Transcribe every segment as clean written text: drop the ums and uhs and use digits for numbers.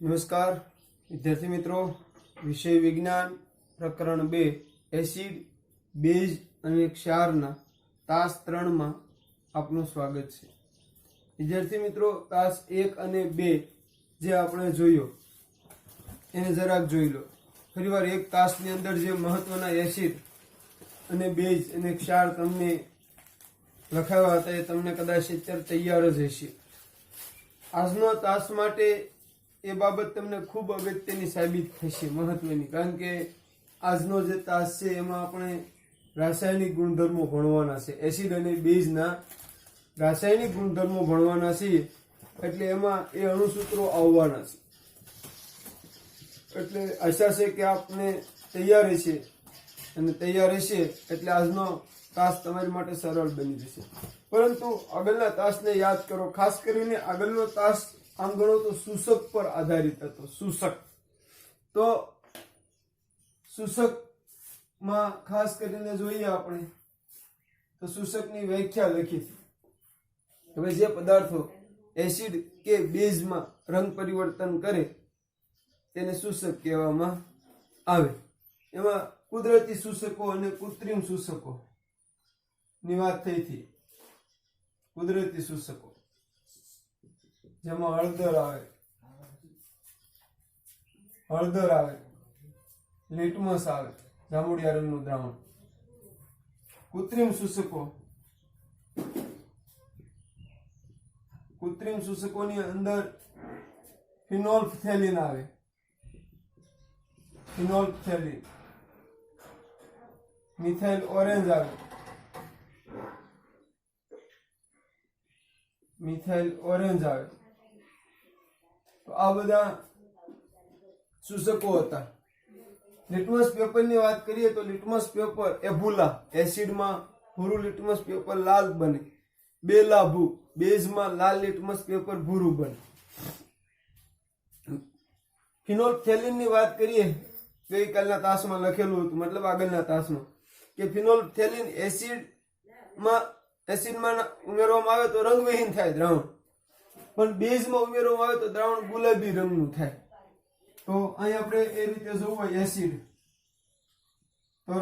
નમસ્કાર વિદ્યાર્થી મિત્રો, વિષય વિજ્ઞાન પ્રકરણ 2 એસિડ બેઝ અને ક્ષારના તાસ 3 માં આપનું સ્વાગત છે। વિદ્યાર્થી મિત્રો, તાસ 1 અને 2 જે આપણે જોયો એને જરાક જોઈ લો। ફરીવાર એક તાસની અંદર જે મહત્વના એસિડ અને બેઝ અને ક્ષાર તમને લખાવ્યા હતા એ તમને કદાચ અત્યારે તૈયાર જ હશે। આજનો તાસ માટે એ બાબત તમને ખૂબ અગત્યની સાબિત થશે, મહત્વની, કારણ કે આજનો જે તાસ છે એમાં આપણે રાસાયણિક ગુણધર્મો ભણવાના છે, એસિડ અને બેઝના રાસાયણિક ગુણધર્મો ભણવાના છે। એટલે એમાં એ અણુસૂત્રો આવવાના છે, એટલે આશા છે કે આપને તૈયાર હશે, અને તૈયાર હશે એટલે આજનો તાસ તમારી માટે સરળ બની જશે। પરંતુ આગળના તાસને યાદ કરો, ખાસ કરીને આગળનો તાસ આમ ગણો તો સૂચક પર આધારિત હતો। સૂચક તો સૂચકમાં ખાસ કરીને જોઈએ આપણે તો સૂચકની વ્યાખ્યા લખી છે। હવે જે પદાર્થો એસિડ કે બેઝમાં રંગ પરિવર્તન કરે તેને સૂચક કહેવામાં આવે। એમાં કુદરતી સૂચકો અને કૃત્રિમ સૂચકો ની વાત થઈ હતી। કુદરતી સૂચકો જેમાં હળદર આવે, લિટમસ આવે, જાંબુડિયા રંગનું દ્રાવણ। કૃત્રિમ સૂચકોની અંદર ફિનોલ્ફથેલિન આવે, મિથાઇલ ઓરેન્જ આવે, તો આ બધા સૂચકો હતા। લિટમસ પેપરની વાત કરીએ તો લિટમસ પેપર એ ભૂલા, એસિડમાં ભૂરું લિટમસ પેપર લાલ બને, બેલાભુ બેઝમાં લાલ લિટમસ પેપર ભૂરું બને। ફિનોલ્ફથેલિનની વાત કરીએ ગઈકાલના તાસમાં લખેલું હતું, મતલબ આગળના તાસમાં, કે ફિનોલ્ફથેલિન એસિડમાં ઉમેરવામાં આવે તો રંગવિહીન થાય દ્રાવણ, પણ બેઝમાં ઉમેરવામાં આવે તો દ્રાવણ ગુલાબી રંગનું થાય। તો અહીં આપણે એ રીતે જોવું હોય, એસિડ તો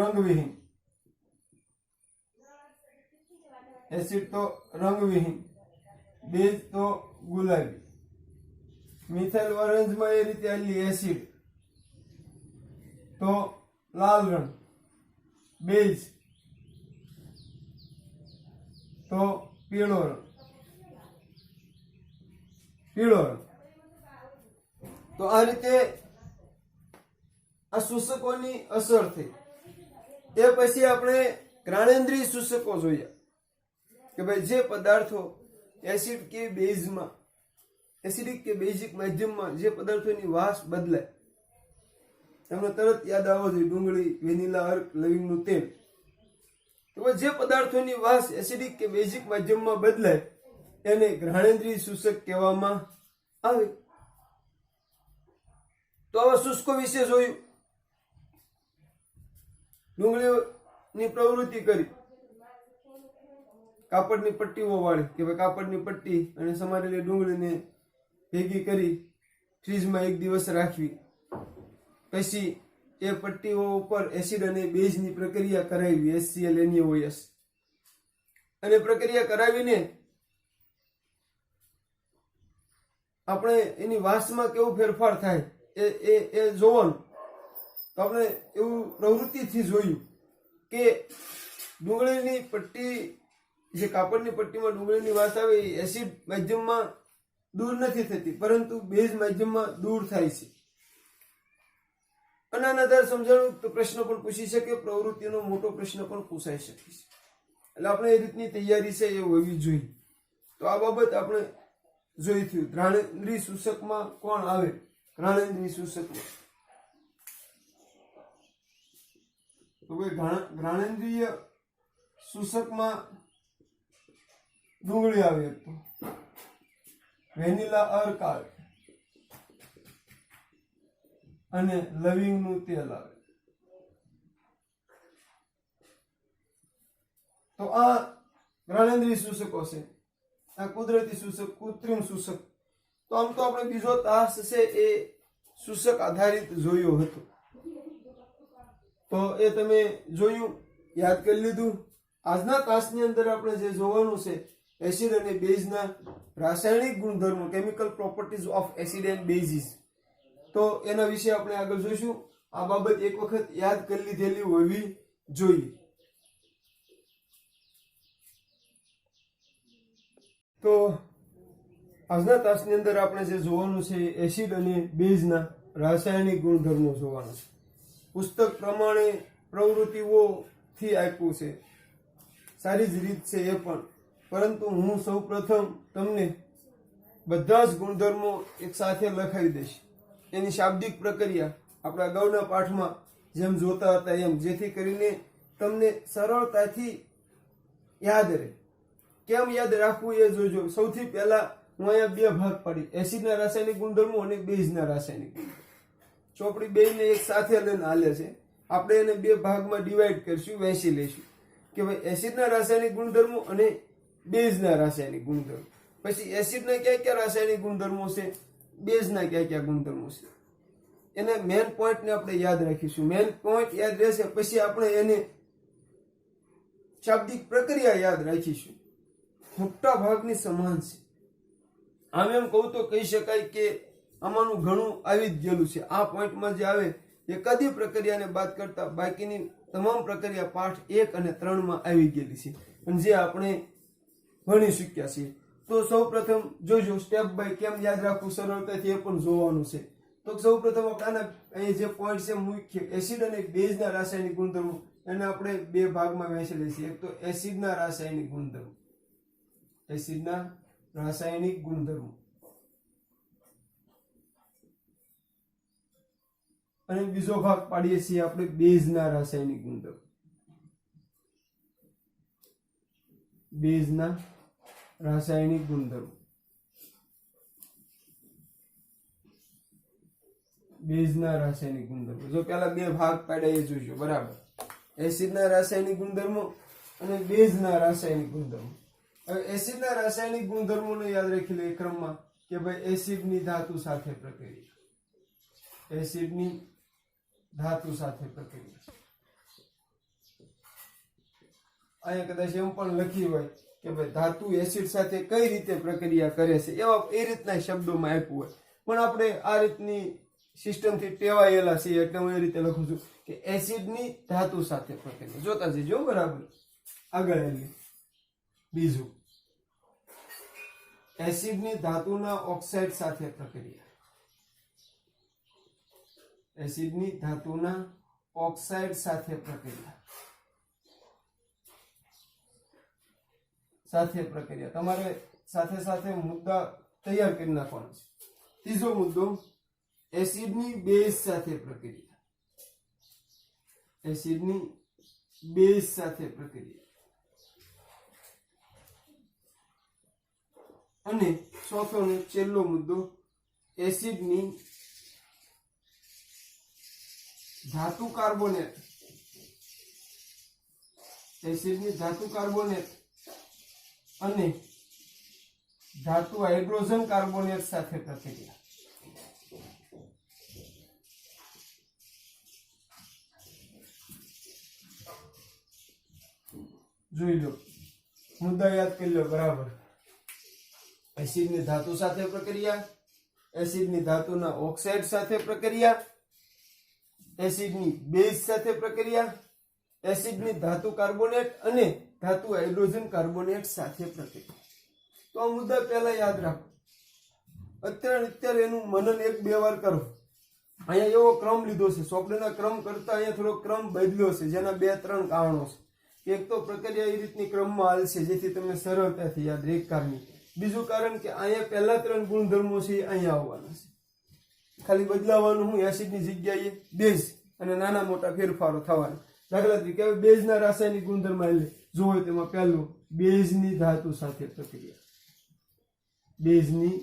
રંગવિહીન, બેઝ તો ગુલાબી, મિથાઇલ ઓરેન્જમાં એ રીતે આવેલી એસિડ તો લાલ રંગ, બેઝ તો પીળો રંગ। તો આ રીતે આ સૂચકોની અસર થઈ। એ પછી આપણે ઘ્રાણેન્દ્રિય સૂચકો જોયા કે ભાઈ જે પદાર્થો એસિડ કે બેઝમાં, એસિડિક કે બેઝિક માધ્યમમાં જે પદાર્થોની વાસ બદલાય, તમને તરત યાદ આવવો જોઈએ, ડુંગળી, વેનીલા અર્ક, લવિંગનું તેલ। તો જે પદાર્થોની વાસ એસિડિક કે બેઝિક માધ્યમમાં બદલાય એને ઘ્રાણેન્દ્રિય સૂચક કહેવામાં આવે। તો આવા શુષ્કો વિશે જોયું, ડુંગળીની પ્રવૃત્તિ કરી, કાપડની પટ્ટીઓ વાળી કે ભાઈ કાપડની પટ્ટી અને સમારેલી ડુંગળીને ભેગી કરી ફ્રીજમાં 1 દિવસ રાખવી, પછી એ પટ્ટીઓ ઉપર એસિડ અને બેઝની પ્રક્રિયા કરાવી, HCl NaOH, અને પ્રક્રિયા કરાવીને આપણે એની વાસમાં કેવું ફેરફાર થાય એ જોવાનું। તો આપણે એવું પ્રવૃત્તિથી જોયું કે ડુંગળીની પટ્ટી, જે કાપડની પટ્ટીમાં ડુંગળીની વાસ આવે એ એસિડ માધ્યમમાં દૂર નથી થતી, પરંતુ બેઝ માધ્યમમાં દૂર થાય છે। અને આના આધારે સમજાણું તો પ્રશ્ન પણ પૂછી શકે, પ્રવૃત્તિનો મોટો પ્રશ્ન પણ પૂછાઈ શકે છે। એટલે આપણે એ રીતની તૈયારી છે એ હોવી જોઈએ। તો આ બાબત આપણે જોઈ થયું। ઘ્રાણેન્દ્રિય સૂચકમાં કોણ આવે? ઘ્રાણેન્દ્રિય સૂચકમાં તો ભાઈ ઘ્રાણેન્દ્રિય સૂચકમાં ડુંગળી આવે, તો વેનીલા અર્ક આવે અને લવિંગનું તેલ આવે। તો આ ઘ્રાણેન્દ્રિય સૂચકો છે। આ કુદરતી સૂચક, કૃત્રિમ સૂચક તો આમ તો આપણે બીજો તાસ છે એ સૂચક આધારિત જોયો હતો, તો એ તમે જોયું, યાદ કરી લીધું. આજના તાસની અંદર આપણે જે જોવાનું છે એસિડ અને બેઝના રાસાયણિક ગુણધર્મો, chemical properties of acid and basis, તો એના વિશે આપણે આગળ જોઈશું. આ બાબત એક વખત યાદ કરી લીધેલી હોવી જોઈએ. તો આજના તાસની અંદર આપણે જે જોવાનું છે એસિડ અને બેઝના રાસાયણિક ગુણધર્મો જોવાના છે. પુસ્તક પ્રમાણે પ્રવૃત્તિઓથી આપ્યું છે, સારી જ રીત છે એ પણ, પરંતુ હું સૌ પ્રથમ તમને બધા જ ગુણધર્મો એક સાથે લખાવી દઈશ. એની શાબ્દિક પ્રક્રિયા આપણા અગાઉના પાઠમાં જેમ જોતા હતા એમ, જેથી કરીને તમને સરળતાથી યાદ રહે. કેમ યાદ રાખવું એ જોજો. સૌથી પહેલા હું અહીંયા બે ભાગ પાડી, એસિડના રાસાયણિક ગુણધર્મો અને બેઝના રાસાયણિક ગુણધર્મો. ચોપડી બેને એક સાથે લઈને હાલે છે. આપણે એને બે ભાગમાં ડિવાઈડ કરીશું, વહેંચી લઈશું કે ભાઈ એસિડના રાસાયણિક ગુણધર્મો અને બેઝના રાસાયણિક ગુણધર્મો. પછી એસિડના કયા કયા રાસાયણિક ગુણધર્મો છે, બેઝના કયા કયા ગુણધર્મો છે, એને મેન પોઈન્ટને આપણે યાદ રાખીશું. મેન પોઈન્ટ યાદ રહેશે પછી આપણે એને શાબ્દિક પ્રક્રિયા યાદ રાખીશું. મોટા ભાગની સમાન છે. આમ એમ કહું તો કહી શકાય કે આમાંનું ઘણું આવી જ ગયેલું છે. આ પોઈન્ટમાં જે આવે એ કદી પ્રક્રિયાને બાદ કરતા બાકીની તમામ પ્રક્રિયા પાઠ 1 અને 3 માં આવી ગયેલી છે, અને જે આપણે ભણી શક્યા છીએ. તો સૌ પ્રથમ જોજો સ્ટેપ બાય કેમ યાદ રાખવું સરળતાથી એ પણ જોવાનું છે. તો સૌ પ્રથમ આપણે અહીં જે પોઈન્ટ છે મુખ્ય એસિડ અને બેઝના રાસાયણિક ગુણધર્મો, એને આપણે બે ભાગમાં વહેંચેલી છે. એક તો એસિડના રાસાયણિક ગુણધર્મો, એસિડના રાસાયણિક ગુણધર્મો, અને બીજો ભાગ પાડીએ છીએ આપણે બેઝના રાસાયણિક ગુણધર્મો. બેઝના રાસાયણિક ગુણધર્મો, બેઝના રાસાયણિક ગુણધર્મો. જો પેલા બે ભાગ પાડ્યા એ જોઈજો, બરાબર. એસિડના રાસાયણિક ગુણધર્મો અને બેઝના રાસાયણિક ગુણધર્મો. હવે એસિડના રાસાયણિક ગુણધર્મોને યાદ રાખી લે ક્રમમાં કે ભાઈ એસિડની ધાતુ સાથે પ્રક્રિયા, એસિડની ધાતુ સાથે પ્રક્રિયા. અહીંયા કદાચ એમ પણ લખી હોય કે ભાઈ ધાતુ એસિડ સાથે કઈ રીતે પ્રક્રિયા કરે છે, એવા એ રીતના શબ્દોમાં આપ્યું હોય, પણ આપણે આ રીતની સિસ્ટમથી ટેવાયેલા છીએ એટલે હું એ રીતે લખું છું કે એસિડની ધાતુ સાથે પ્રક્રિયા. જોતા જજો બરાબર. આગળ એટલે બીજું એસિડની ધાતુના ઓક્સાઇડ સાથે પ્રક્રિયા, એસિડની ધાતુના ઓક્સાઇડ સાથે પ્રક્રિયા, સાથે પ્રક્રિયા. તમારે સાથે સાથે મુદ્દા તૈયાર કરી નાખવાના છે. ત્રીજો મુદ્દો એસિડની બેઝ સાથે પ્રક્રિયા, એસિડની બેઝ સાથે પ્રક્રિયા. અને ચોથો અને છેલ્લો મુદ્દો એસિડની ધાતુ કાર્બોનેટ, એસિડની ધાતુ કાર્બોનેટ અને ધાતુ હાઇડ્રોજન કાર્બોનેટ સાથે પ્રક્રિયા. જોઈ લો, મુદ્દા યાદ કરી લો બરાબર. એસિડની ધાતુ સાથે પ્રક્રિયા, એસિડની ધાતુના ઓક્સાઇડ સાથે પ્રક્રિયા, એસિડની બેઝ સાથે પ્રક્રિયા, એસિડની ધાતુ કાર્બોનેટ અને ધાતુ હાઇડ્રોજન કાર્બોનેટ સાથે પ્રક્રિયા. તો આ મુદ્દા પહેલા યાદ રાખો. અત્યારે એનું મનન 1-2 વાર કરો. અહીંયા એવો ક્રમ લીધો છે, ચોપડીના ક્રમ કરતા અહીંયા થોડો ક્રમ બદલ્યો છે, જેના 2-3 કારણો છે. એક તો પ્રક્રિયા એ રીતની ક્રમમાં હાલશે જેથી તમને સરળતાથી યાદ રહે, એક કારણ. બીજું કારણ કે અહીંયા પહેલા 3 ગુણધર્મો છે એ અહીંયા આવવાના છે. ખાલી બદલાવાનું હું એસિડની જગ્યાએ બેઝ અને નાના મોટા ફેરફારો થવાના. દાખલા તરીકે બેઝના રાસાયણિક ગુણધર્મ એટલે જોવો તેમાં પહેલું બેઝની ધાતુ સાથે પ્રક્રિયા, બેઝની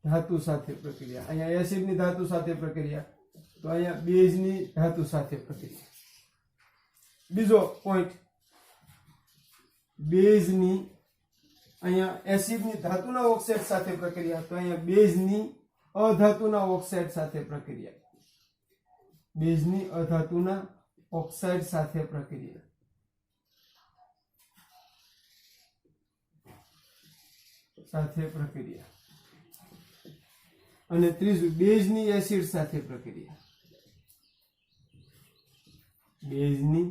ધાતુ સાથે પ્રક્રિયા. અહીંયા એસિડની ધાતુ સાથે પ્રક્રિયા, તો અહીંયા બેઝની ધાતુ સાથે પ્રક્રિયા. બીજો પોઈન્ટ બેઝની અહીંયા એસિડની ધાતુના ઓક્સાઇડ સાથે પ્રક્રિયા, તો અહીંયા બેઝની અધાતુના ઓક્સાઇડ સાથે પ્રક્રિયા, બેઝની અધાતુના ઓક્સાઇડ સાથે પ્રક્રિયા, અને ત્રીજું બેઝની એસિડ સાથે પ્રક્રિયા, બેઝની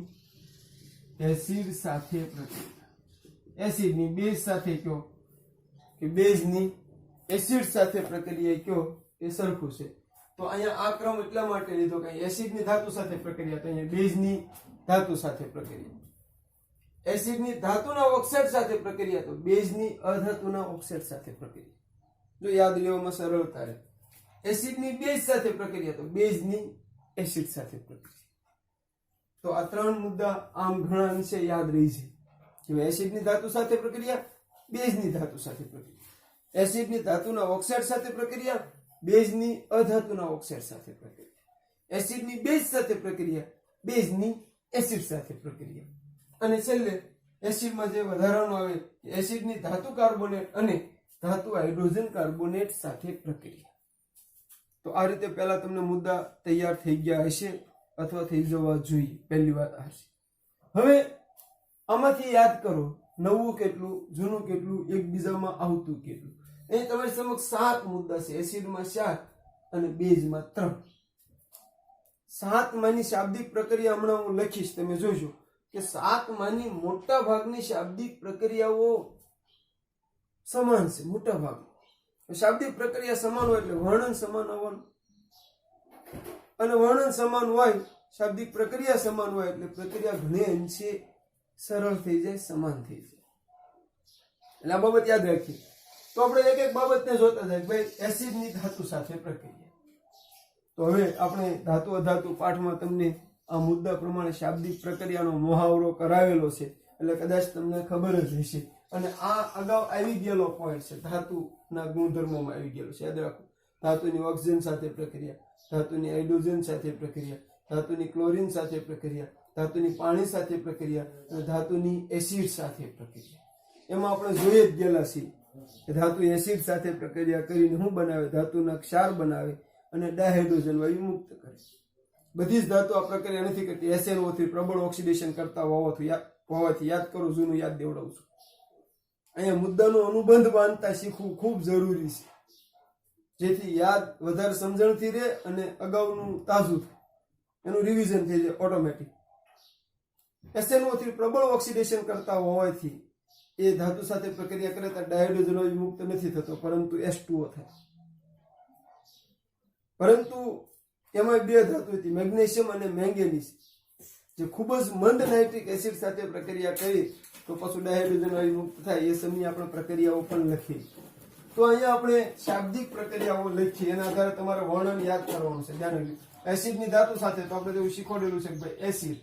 એસિડ સાથે પ્રક્રિયા. એસિડની બેઝ સાથે કયો કે બેઝની એસિડ સાથે પ્રક્રિયા કયો એ સરખું છે. તો અહીંયા આ ક્રમ એટલા માટે લીધો કે એસિડની ધાતુ સાથે પ્રક્રિયા, તો અહીંયા બેઝની ધાતુ સાથે પ્રક્રિયા, એસિડની ધાતુના ઓક્સાઇડ સાથે પ્રક્રિયા, તો બેઝની અધાતુના ઓક્સાઇડ સાથે પ્રક્રિયા. જો યાદ લેવામાં સરળતા રહે. એસિડની બેઝ સાથે પ્રક્રિયા, તો બેઝની એસિડ સાથે પ્રક્રિયા. તો આ ત્રણ મુદ્દા આમ ઘણા અંશે યાદ રહી છે કે એસિડની ધાતુ સાથે પ્રક્રિયા, બેઝની ધાતુ સાથે પ્રક્રિયા, એસિડની ધાતુના ઓક્સાઇડ સાથે પ્રક્રિયા, બેઝની અધાતુના ઓક્સાઇડ સાથે પ્રક્રિયા, એસિડની બેઝ સાથે પ્રક્રિયા, બેઝની એસિડ સાથે પ્રક્રિયા, અને છેલ્લે એસિડમાં જે વધારાનું આવે એસિડની ધાતુ કાર્બોનેટ અને ધાતુ હાઇડ્રોજન કાર્બોનેટ સાથે પ્રક્રિયા. તો આ રીતે પહેલા તમને મુદ્દા તૈયાર થઈ ગયા હશે અથવા થઈ જવા જોઈએ. પહેલી વાત આ છે. હવે આમાંથી યાદ કરો નવું કેટલું, જૂનું કેટલું, એકબીજામાં આવતું કેટલું. અહીં તમારી સમક્ષ 7 મુદ્દા છે. એસિડમાં 7 અને બેઝમાં 3. 7 માની શાબ્દિક પ્રક્રિયા હમણાં હું લખીશ, તમે જોજો કે 7 માની મોટા ભાગની શાબ્દિક પ્રક્રિયાઓ સમાન છે. મોટા ભાગની શાબ્દિક પ્રક્રિયા સમાન હોય એટલે વર્ણન સમાન આવવાનું, અને વર્ણન સમાન હોય, શાબ્દિક પ્રક્રિયા સમાન હોય એટલે પ્રક્રિયા ઘણી અંશે સરળ થઈ જાય, સમાન થઈ જાય. એટલે આ બાબત યાદ રાખીએ. તો આપણે એક એક બાબતને જોતા જાય. ભાઈ એસિડની ધાતુ સાથે પ્રક્રિયા. તો હવે આપણે ધાતુ અધાતુ પાઠમાં તમને આ મુદ્દા પ્રમાણે શાબ્દિક પ્રક્રિયાનો મુહાવરો કરાવેલો છે, એટલે કદાચ તમને ખબર જ હશે. અને આ અગાઉ આવી ગયેલો પોઈન્ટ છે, ધાતુના ગુણધર્મોમાં આવી ગયેલો છે. યાદ રાખો, ધાતુની ઓક્સિજન સાથે પ્રક્રિયા, ધાતુની હાઇડ્રોજન સાથે પ્રક્રિયા, ધાતુની ક્લોરીન સાથે પ્રક્રિયા, ધાતુની પાણી સાથે પ્રક્રિયા અને ધાતુની એસિડ સાથે પ્રક્રિયા. એમાં આપણે જોઈ જ ગયેલા છીએ કે ધાતુ એસિડ સાથે પ્રક્રિયા કરીને શું બનાવે, ધાતુના ક્ષાર બનાવે અને ડાયહાઇડ્રોજન વાયુ મુક્ત કરે. બધી જ ધાતુ આ પ્રક્રિયા નથી કરતી. SnO થી પ્રબળ ઓક્સિડેશન કરતા હોવાથી યાદ કરો, જૂનું યાદ દેવડાવું છું. અહીંયા મુદ્દાનો અનુબંધ બાંધતા શીખવું ખૂબ જરૂરી છે, જેથી યાદ વધારે સમજણથી રહે અને અગાઉનું તાજું થાય, એનું રિવિઝન થઈ જાય ઓટોમેટિક. SnO થી પ્રબળ ઓક્સિડેશન કરતા હોવાથી એ ધાતુ સાથે પ્રક્રિયા કરે તો ડાયહાઇડ્રોજન વાયુ મુક્ત નથી થતો, પરંતુ H2O થાય. પરંતુ એમાં 2 ધાતુ હતી, મેગ્નેશિયમ અને મેંગેનીઝ, જે ખૂબ જ મંદ નાઇટ્રિક એસિડ સાથે પ્રક્રિયા કરી તો પછી ડાયહાઇડ્રોજન વાયુ મુક્ત થાય. એ સમયે આપણે પ્રક્રિયાઓ પણ લખી. તો અહીંયા આપણે શાબ્દિક પ્રક્રિયાઓ લખીએ, એના આધારે તમારે વર્ણન યાદ કરવાનું છે. ધ્યાન રાખજો. એસિડની ધાતુ સાથે તો આપણે એવું શીખવાડેલું છે કે ભાઈ એસિડ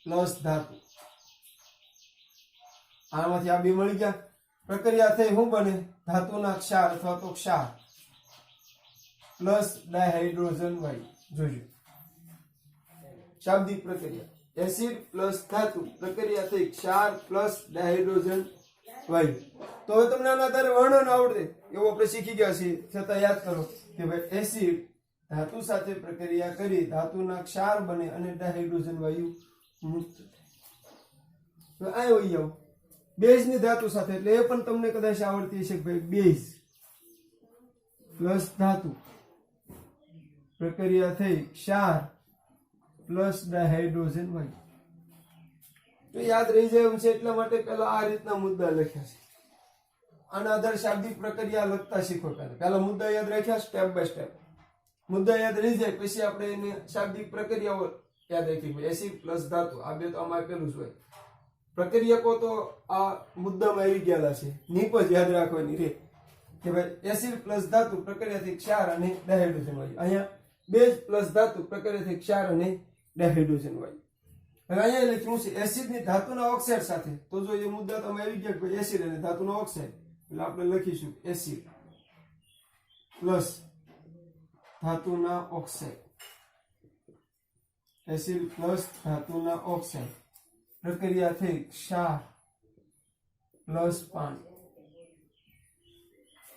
પ્લસ ધાતુ, આમાંથી આ બે મળી ગયા, પ્રક્રિયા થઈ, શું બને, ધાતુના ક્ષાર અથવા તો ક્ષાર પ્લસ ડાયહાઇડ્રોજન વાયુ. જોજો શાબ્દિક પ્રક્રિયા, એસિડ પ્લસ ધાતુ, પ્રક્રિયા થઈ ક્ષાર પ્લસ ડાયહાઇડ્રોજન વાયુ. તો હવે તમને આના આધારે વર્ણન આવડે એવું આપણે શીખી ગયા છીએ. છતાં યાદ કરો કે ભાઈ એસિડ ધાતુ સાથે પ્રક્રિયા કરી ધાતુના ક્ષાર બને અને ડાયહાઇડ્રોજન વાયુ મુક્ત થાય. આ હોય આવો બેઝની ધાતુ સાથે, એટલે એ પણ તમને કદાચ આવડતી હશે કે ભાઈ બેઝ પ્લસ ધાતુ, પ્રક્રિયા થઈ ક્ષાર પ્લસ ડાયહાઇડ્રોજન વાયુ. તો યાદ રહી જાય એમ છે, એટલા માટે પેલા આ રીતના મુદ્દા લખ્યા છે. આના આધારે શાબ્દિક પ્રક્રિયા લખતા શીખો. પેલા મુદ્દા યાદ રાખ્યા, સ્ટેપ બાય સ્ટેપ મુદ્દા યાદ રહી જાય, પછી આપણે એને શાબ્દિક પ્રક્રિયાઓ યાદ રાખી. એસિડ પ્લસ ધાતુ, આ બે તો આમાં આપેલું જ હોય. પ્રક્રિયકો તો આ મુદ્દામાં આવી ગયેલા છે, નીપ જ યાદ રાખવાની રે કે ભાઈ એસિડ પ્લસ ધાતુ, પ્રક્રિયાથી ક્ષાર અને ડાયહાઇડ્રોજન વાયુ. અહીંયા બેઝ પ્લસ ધાતુ, પ્રક્રિયાથી ક્ષાર અને ડાયહાઇડ્રોજન વાયુ. હવે અહીંયા લખ્યું છે એસિડની ધાતુના ઓક્સાઇડ સાથે. તો જો એ મુદ્દા તમે આવી ગયા કે એસિડ અને ધાતુના ઓક્સાઇડ, એટલે આપણે લખીશું એસિડ પ્લસ ધાતુના ઓક્સાઇડ, એસિડ પ્લસ ધાતુના ઓક્સાઇડ, પ્રક્રિયા થઈ ક્ષાર પ્લસ પાણી,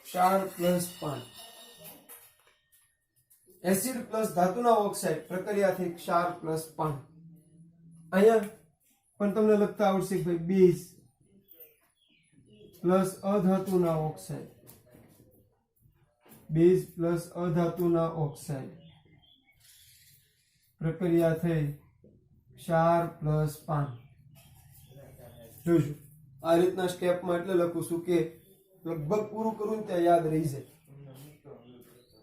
ક્ષાર પ્લસ પાણી. એસિડ પ્લસ ધાતુના ઓક્સાઇડ પ્રક્રિયાથી ક્ષાર પ્લસ પાણી. અહીંયા પણ તમને લખતા આવડશે ભાઈ બેઝ પ્લસ અધાતુના ઓક્સાઇડ, બેઝ પ્લસ અધાતુના ઓક્સાઇડ પ્રક્રિયા થઈ ક્ષાર પ્લસ પાણી. જોજો આ રીતના સ્ટેપમાં એટલે લખું છું કે લગભગ પૂરું કરું ત્યાં યાદ રહી જાય.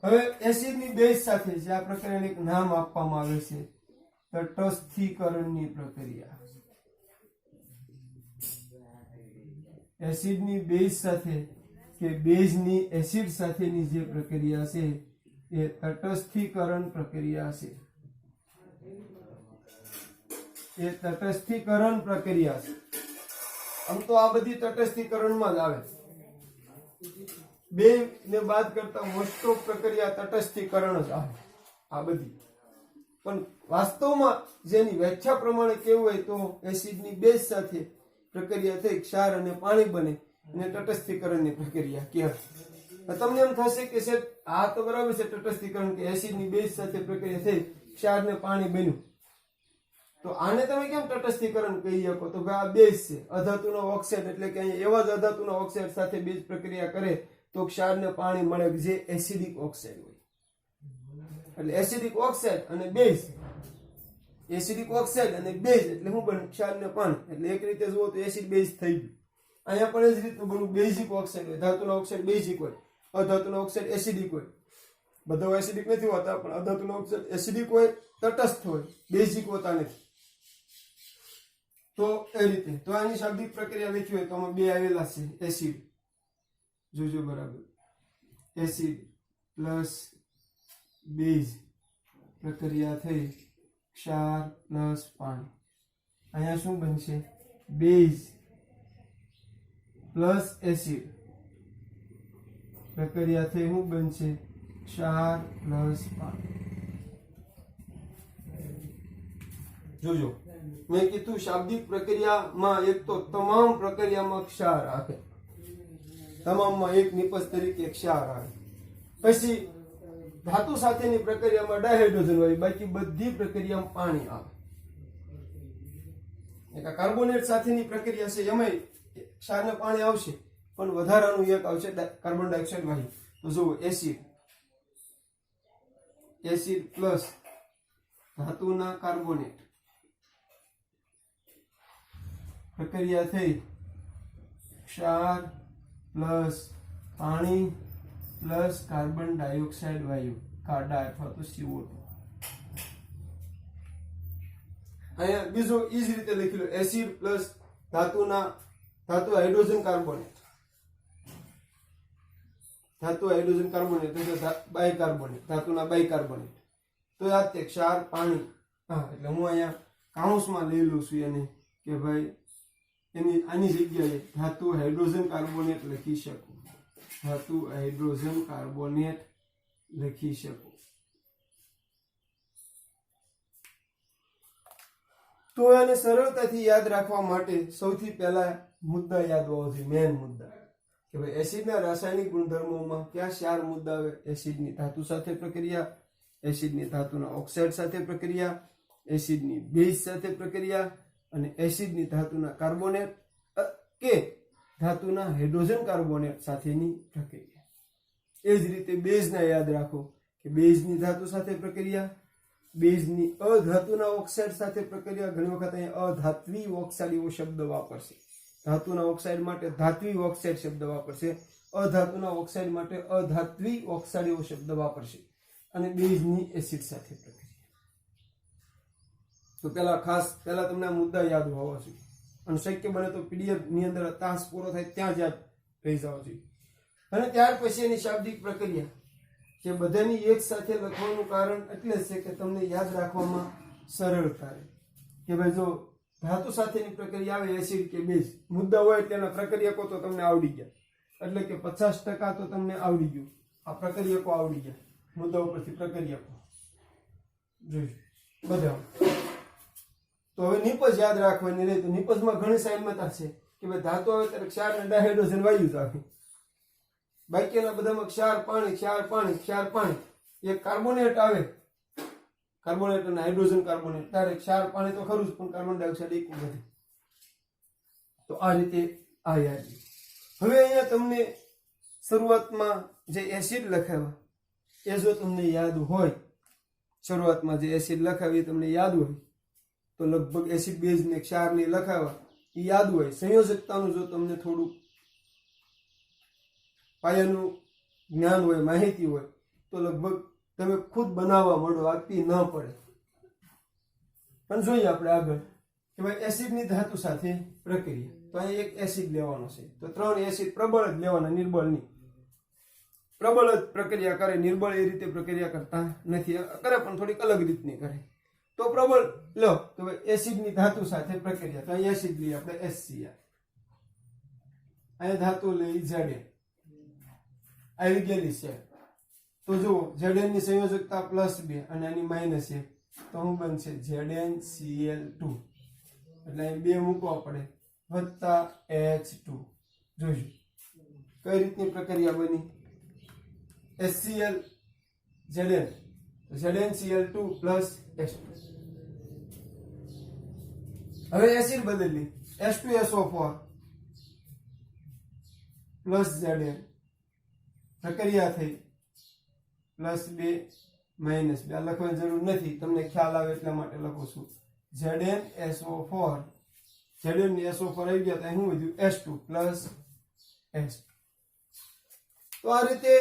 હવે એસિડની બેઝ સાથે જે આ પ્રક્રિયાને એક નામ આપવામાં આવે છે તટસ્થીકરણની પ્રક્રિયા. એસિડની બેઝ સાથે કે બેઝની એસિડ સાથેની જે પ્રક્રિયા છે એ તટસ્થીકરણ પ્રક્રિયા છે. એ તટસ્થીકરણ પ્રક્રિયા છે. આમ તો આ બધી તટસ્થીકરણમાં જ આવે. બે ને બાદ કરતા મોસ્ટ ઓફ પ્રક્રિયા તટસ્થીકરણ જ આવે આ બધી. પણ વાસ્તવમાં જેની વ્યાખ્યા પ્રમાણે કેવું હોય તો એસિડની બેઝ સાથે પ્રક્રિયા થઈ ક્ષાર અને પાણી બને અને તટસ્થીકરણની પ્રક્રિયા કહેવાય. તમને એમ થશે કે સાહેબ આ તો બરાબર છે તટસ્થીકરણ કે એસિડની બેઝ સાથે પ્રક્રિયા થઈ ક્ષાર ને પાણી બન્યું, તો આને તમે કેમ તટસ્થીકરણ કહી શકો? તો આ બેઝ છે અધાતુનો ઓક્સાઇડ, એટલે કે અહીંયા એવા જ અધાતુના ઓક્સાઇડ સાથે બેઝ પ્રક્રિયા કરે તો ક્ષાર ને પાણી મળે જે એસિડિક ઓક્સાઇડ હોય. એટલે એસિડિક ઓક્સાઇડ અને બેઝ, એસિડિક ઓક્સાઇડ અને બેઝ એટલે શું બને? ક્ષાર ને પાણી. એટલે એક રીતે જુઓ તો એસિડ બેઝ થઈ ગયું. અહીંયા પણ એ જ રીતનું બનવું. બેઝિક ઓક્સાઇડ હોય, ધાતુના ઓક્સાઇડ બેઝિક હોય, અધાતુના ઓક્સાઇડ એસિડિક હોય. બધા એસિડિક નથી હોતા પણ અધાતુના ઓક્સાઇડ એસિડિક હોય, તટસ્થ હોય, બેઝિક હોતા નથી. તો એ રીતે તો આની શાબ્દિક પ્રક્રિયા લખી હોય તો આમાં બે આવેલા છે એસિડ. જોજો બરાબર, એસિડ પ્લસ બેઝ પ્રક્રિયા થઈ ક્ષાર પ્લસ પાણી. અહીંયા શું બનશે? બેઝ પ્લસ એસિડ પ્રક્રિયા થઈ શું બનશે? ક્ષાર પ્લસ પાણી. જોજો મેં કીધું શાબ્દિક પ્રક્રિયામાં એક તો તમામ પ્રક્રિયામાં ક્ષાર આવે, તમામમાં એક નિપજ તરીકે ક્ષાર આવે. પછી ધાતુ સાથેની પ્રક્રિયામાં ડાયહાઇડ્રોજન હોય, બાકી બધી પ્રક્રિયામાં પાણી આવે. એક કાર્બોનેટ સાથેની પ્રક્રિયા છે એમાં ક્ષાર ને પાણી આવશે પણ વધારાનું એક આવશે કાર્બન ડાયોક્સાઇડ વાયુ. તો જુઓ એસિડ, એસિડ પ્લસ ધાતુના કાર્બોનેટ પ્રક્રિયા થઈ ક્ષાર પ્લસ પાણી પ્લસ કાર્બન ડાયોક્સાઇડ વાયુ કાર્ડા અથવા તો CO2. અહીંયા બીજો એ જ રીતે લખી લો, એસિડ પ્લસ ધાતુ હાઇડ્રોજન કાર્બોનેટ, ધાતુ હાઇડ્રોજન કાર્બોનેટ એટલે બાયકાર્બોનેટ, ધાતુના બાયકાર્બોનેટ. તો યાદ છે ક્ષાર પાણી. હા, એટલે હું અહીંયા કાઉન્સમાં લઈ લઉં છું એને કે ભાઈ એની આની જગ્યાએ ધાતુ હાઇડ્રોજન કાર્બોનેટ લખી શકું, ધાતુ હાઇડ્રોજન કાર્બોનેટ લખી શકું. તો આને સરળતાથી યાદ રાખવા માટે સૌથી પહેલા મુદ્દા યાદ હોવા જોઈએ, મેન મુદ્દા કે ભાઈ એસિડના રાસાયણિક ગુણધર્મોમાં કયા 4 મુદ્દા આવે? એસિડની ધાતુ સાથે પ્રક્રિયા, એસિડની ધાતુના ઓક્સાઇડ સાથે પ્રક્રિયા, એસિડની બેઝ સાથે પ્રક્રિયા અને એસિડની ધાતુના કાર્બોનેટ કે ધાતુના હાઇડ્રોજન કાર્બોનેટ સાથેની પ્રક્રિયા. એ જ રીતે બેઝના યાદ રાખો કે બેઝની ધાતુ સાથે પ્રક્રિયા, બેઝની અધાતુના ઓક્સાઇડ સાથે પ્રક્રિયા. ઘણી વખત અહીંયા અધાત્વી ઓક્સાઇડ એવો શબ્દ વાપરશે. ધાતુના ઓક્સાઇડ માટે ધાત્વી ઓક્સાઇડ શબ્દ વાપરશે, અધાતુના ઓક્સાઇડ માટે અધાત્વી ઓક્સાઇડ એવો શબ્દ વાપરશે. અને બેઝની એસિડ સાથે પ્રક્રિયા. તો પહેલા તમને આ મુદ્દા યાદ હોવા જોઈએ અને શક્ય બને તો PDF ની અંદર તાસ પૂરો થાય ત્યાં જ યાદ રહી જવા જોઈએ. અને ત્યાર પછી એની શાબ્દિક પ્રક્રિયા કે બધાની એક સાથે લખવાનું કારણ એટલે છે કે તમને યાદ રાખવામાં સરળતા રહે કે ભાઈ જો ધાતુ સાથેની પ્રક્રિયા આવે એસિડ કે બેઝ, મુદ્દા હોય એટલે એના પ્રક્રિયકો તો તમને આવડી ગયા, એટલે કે 50% તો તમને આવડી ગયું. આ પ્રક્રિયકો આવડી ગયા, મુદ્દાઓ પરથી પ્રક્રિયકો જોઈશું બધા. તો હવે નિપજ યાદ રાખવાની રહે. તો નિપજમાં ઘણી સામ્યતા છે કે ભાઈ ધાતુ આવે ત્યારે ક્ષાર અને ડાયહાઇડ્રોજન વાયુ જ આવે. બાકીના બધામાં ક્ષાર પાણી ક્ષાર પાણી ક્ષાર પાણી. એક કાર્બોનેટ આવે, કાર્બોનેટ અને હાઇડ્રોજન કાર્બોનેટ, ત્યારે ક્ષાર પાણી તો ખરું જ પણ કાર્બન ડાયોક્સાઇડ એકું નથી. તો આ રીતે આ યાદ. હવે અહીંયા તમને શરૂઆતમાં જે એસિડ લખાવ્યા એ જો તમને યાદ હોય, શરૂઆતમાં જે એસિડ લખાવી તમને યાદ હોય તો લગભગ એસિડ બેઝ ને ક્ષાર ને લખાવ્યા એ યાદ હોય. સંયોજકતાનું જો તમને થોડું પાયાનું જ્ઞાન હોય, માહિતી હોય તો લગભગ તમે ખુદ બનાવવા માંડો, આપી ન પડે. પણ જોઈએ આપણે આગળ કે ભાઈ એસિડની ધાતુ સાથે પ્રક્રિયા. તો અહીં એક એસિડ લેવાનો છે, તો 3 એસિડ પ્રબળ જ લેવાના, નિર્બળ નહીં. પ્રબળ જ પ્રક્રિયા કરે, નિર્બળ એ રીતે પ્રક્રિયા કરતા નથી, કરે પણ થોડીક અલગ રીતની કરે. તો પ્રબળ લો તો ભાઈ એસિડની ધાતુ સાથે પ્રક્રિયા. તો અહીં એસિડ લઈએ આપણે HCl, અહીં ધાતુ લઈ Zn, આવી ગયેલી છે. તો જુઓ Zn ની સંયોજકતા +2 અને આની -1, તો શું બનશે ZnCl2. એટલે અહીં 2 મૂકવા પડે વત્તા H2. જોઈશું કઈ રીતની પ્રક્રિયા બની. HCl Zn, ZnCl2 + H2. હવે એસિડ બદલી H2SO4 + Zn, પ્રક્રિયા થઈ +2 -2. આ લખવાની જરૂર નથી, તમને ખ્યાલ આવે એટલા માટે લખું છું. ZnSO4, Zn ની SO4 આવી ગયા, તો શું વધ્યું H2 + H. તો આ રીતે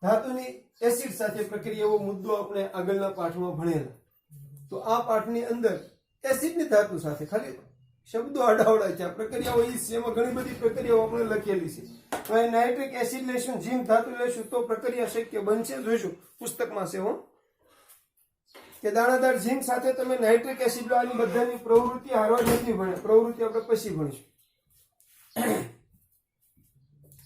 ધાતુની એસિડ સાથે પ્રક્રિયાઓ મુદ્દો આપણે આગળના પાઠમાં ભણેલા. તો આ પાઠની અંદર એસિડની ધાતુ સાથે ખાલી શબ્દો આડાવડા છે, પ્રક્રિયાઓ ઈ છે, એમાં ઘણી બધી પ્રક્રિયાઓ આપણે લખેલી છે. તો અહીં નાઇટ્રિક એસિડ લેશું, ઝીંક ધાતુ લેશું તો પ્રક્રિયા શક્ય બનશે. જોઈશું પુસ્તકમાં છે કે દાણાદાર ઝીંક સાથે તમે નાઇટ્રિક એસિડ લો. આની બધાની પ્રવૃત્તિ હારવા નથી ભણે, પ્રવૃત્તિ આપણે પછી ભણીશું.